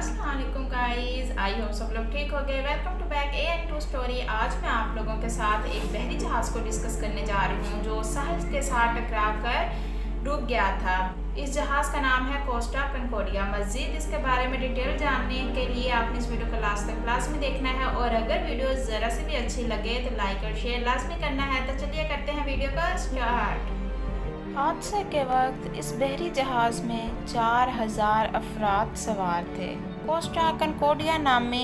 अस्सलाम वालेकुम guys, I hope सब लोग ठीक हो गए। Welcome to back AN2 story. आज मैं आप लोगों के साथ एक बहरी जहाज़ को डिस्कस करने जा रही हूँ जो साहिल के साथ टकरा कर डूब गया था। इस जहाज़ का नाम है कोस्टा कंकोडिया। मज़ीद इसके बारे में डिटेल जानने के लिए आपने इस वीडियो को लास्ट तक लाजमी देखना है, और अगर वीडियो ज़रा से भी अच्छी लगे तो लाइक और शेयर लाजमी करना है। तो चलिए करते हैं वीडियो का स्टार्ट। हादसे के वक्त इस बहरी जहाज़ में 4000 अफराद सवार थे। कोस्टा कंकोडिया नामी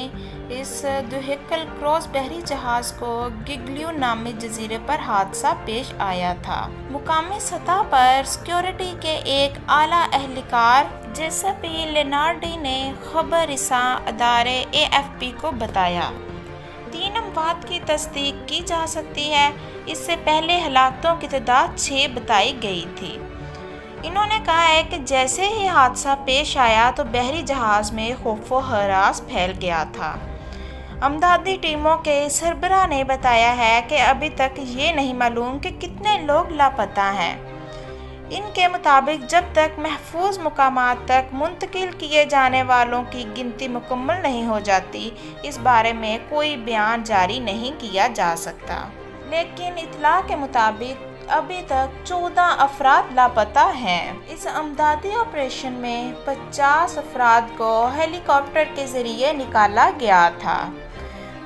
इस दुहिकल क्रॉस बहरी जहाज़ को गिग्लियो नामी जजीरे पर हादसा पेश आया था। मुकामी सतह पर सिक्योरिटी के एक आला एहलकार जेसेपी लेनार्डी ने खबर रिसा अदारे AFP को बताया। 3 अमवात की तस्दीक की जा सकती है। इससे पहले हलाकतों की तादाद 6 बताई गई थी। इन्होंने कहा है कि जैसे ही हादसा पेश आया तो बहरी जहाज़ में खौफ व हरास फैल गया था। अमदादी टीमों के सरबराह ने बताया है कि अभी तक ये नहीं मालूम कि कितने लोग लापता हैं। इनके मुताबिक जब तक महफूज मुकामात तक मुंतकिल किए जाने वालों की गिनती मुकम्मल नहीं हो जाती, इस बारे में कोई बयान जारी नहीं किया जा सकता। लेकिन इतला के मुताबिक अभी तक 14 अफराद लापता हैं। इस अमदादी ऑपरेशन में 50 अफराद को हेलीकॉप्टर के ज़रिए निकाला गया था।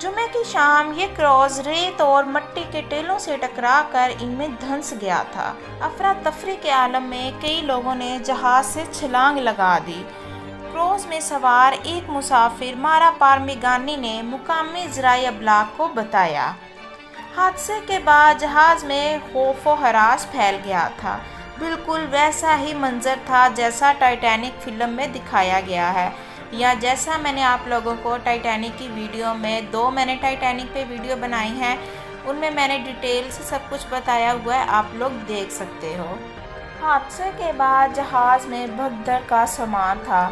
जुमे की शाम ये क्रॉस रेत और मट्टी के टेलों से टकरा कर इनमें धंस गया था। अफरा तफरी के आलम में कई लोगों ने जहाज़ से छलांग लगा दी। क्रॉस में सवार एक मुसाफिर मारा पारमिगानी ने मुकामी ज़राए अबलाग को बताया। हादसे के बाद जहाज़ में खौफ व हरास फैल गया था। बिल्कुल वैसा ही मंजर था जैसा टाइटैनिक फिल्म में दिखाया गया है, या जैसा मैंने आप लोगों को टाइटैनिक की वीडियो में मैंने टाइटैनिक पे वीडियो बनाई हैं, उनमें मैंने डिटेल से सब कुछ बताया हुआ है, आप लोग देख सकते हो। हादसे के बाद जहाज़ में भगदड़ का सामान था।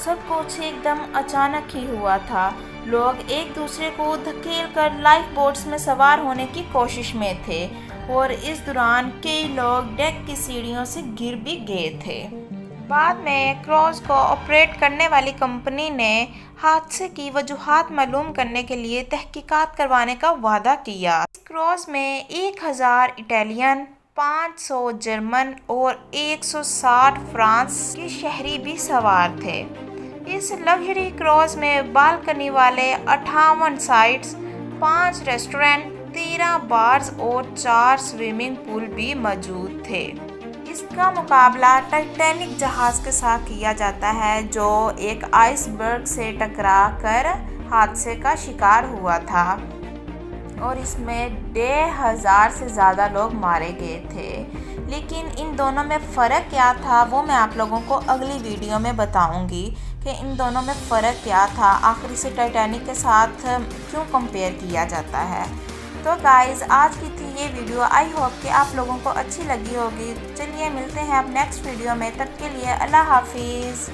सब कुछ एकदम अचानक ही हुआ था। लोग एक दूसरे को धकेल कर लाइफ बोट्स में सवार होने की कोशिश में थे, और इस दौरान कई लोग डेक की सीढ़ियों से गिर भी गए थे। बाद में क्रॉस को ऑपरेट करने वाली कंपनी ने हादसे की वजूहात मालूम करने के लिए तहकीकात करवाने का वादा किया। इस क्रॉस में 1000 इटालियन, 500 जर्मन और 160 फ्रांस के शहरी भी सवार थे। इस लग्जरी क्रॉस में बालकनी वाले 58 साइट्स, 5 रेस्टोरेंट, 13 बार्स और 4 स्विमिंग पूल भी मौजूद थे। इसका मुकाबला टाइटैनिक जहाज़ के साथ किया जाता है जो एक आइसबर्ग से टकरा कर हादसे का शिकार हुआ था, और इसमें 1000 से ज़्यादा लोग मारे गए थे। लेकिन इन दोनों में फ़र्क क्या था वो मैं आप लोगों को अगली वीडियो में बताऊंगी कि इन दोनों में फ़र्क क्या था, आखिर इसे टाइटैनिक के साथ क्यों कंपेयर किया जाता है। तो गाइज़, आज की थी ये वीडियो। आई होप कि आप लोगों को अच्छी लगी होगी। चलिए मिलते हैं अब नेक्स्ट वीडियो में, तब के लिए अल्लाह हाफिज़।